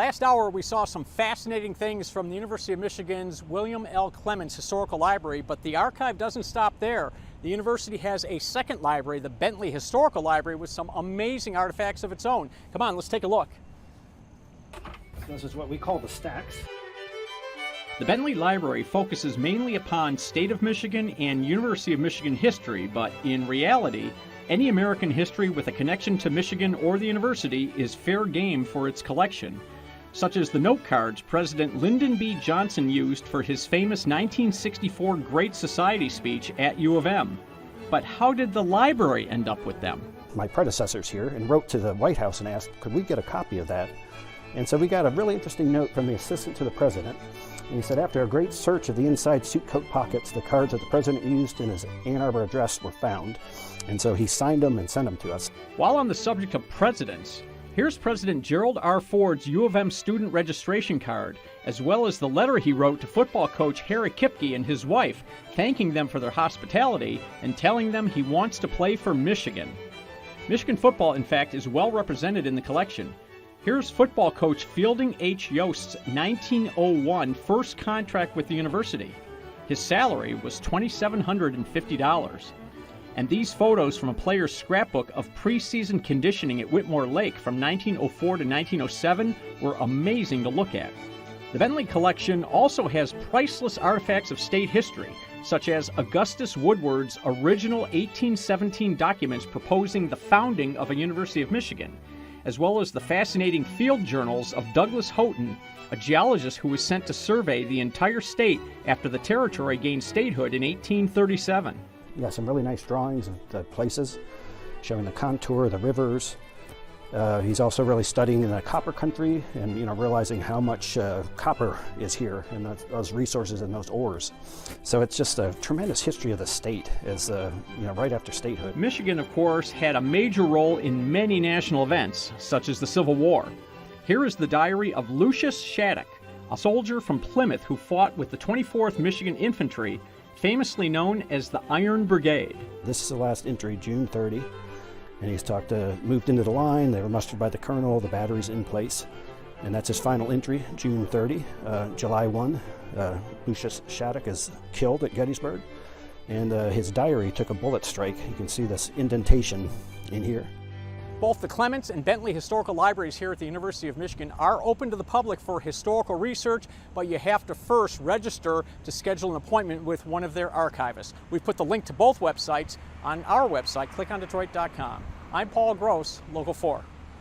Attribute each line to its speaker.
Speaker 1: Last hour, we saw some fascinating things from the University of Michigan's William L. Clements Historical Library, but the archive doesn't stop there. The university has a second library, the Bentley Historical Library, with some amazing artifacts of its own. Come on, let's take a look.
Speaker 2: This is what we call the stacks.
Speaker 1: The Bentley Library focuses mainly upon State of Michigan and University of Michigan history, but in reality, any American history with a connection to Michigan or the university is fair game for its collection, such as the note cards President Lyndon B. Johnson used for his famous 1964 Great Society speech at U of M. But how did the library end up with them?
Speaker 2: My predecessors here and wrote to the White House and asked, could we get a copy of that? And so we got a really interesting note from the assistant to the president. And he said, after a great search of the inside suit coat pockets, the cards that the president used in his Ann Arbor address were found. And so he signed them and sent them to us.
Speaker 1: While on the subject of presidents, here's President Gerald R. Ford's U of M student registration card, as well as the letter he wrote to football coach Harry Kipke and his wife, thanking them for their hospitality and telling them he wants to play for Michigan. Michigan football, in fact, is well represented in the collection. Here's football coach Fielding H. Yost's 1901 first contract with the university. His salary was $2,750. And these photos from a player's scrapbook of preseason conditioning at Whitmore Lake from 1904 to 1907 were amazing to look at. The Bentley collection also has priceless artifacts of state history, such as Augustus Woodward's original 1817 documents proposing the founding of a University of Michigan, as well as the fascinating field journals of Douglas Houghton, a geologist who was sent to survey the entire state after the territory gained statehood in 1837.
Speaker 2: Yeah, some really nice drawings of the places, showing the contour of the rivers. He's also really studying the copper country and, realizing how much copper is here and those resources and those ores. So it's just a tremendous history of the state as, right after statehood.
Speaker 1: Michigan, of course, had a major role in many national events, such as the Civil War. Here is the diary of Lucius Shattuck, a soldier from Plymouth who fought with the 24th Michigan Infantry, famously known as the Iron Brigade.
Speaker 2: This is the last entry, June 30. And he's moved into the line, they were mustered by the colonel, the battery's in place. And that's his final entry, June 30. July 1, Lucius Shattuck is killed at Gettysburg. And his diary took a bullet strike. You can see this indentation in here.
Speaker 1: Both the Clements and Bentley Historical Libraries here at the University of Michigan are open to the public for historical research, but you have to first register to schedule an appointment with one of their archivists. We've put the link to both websites on our website, clickondetroit.com. I'm Paul Gross, Local 4.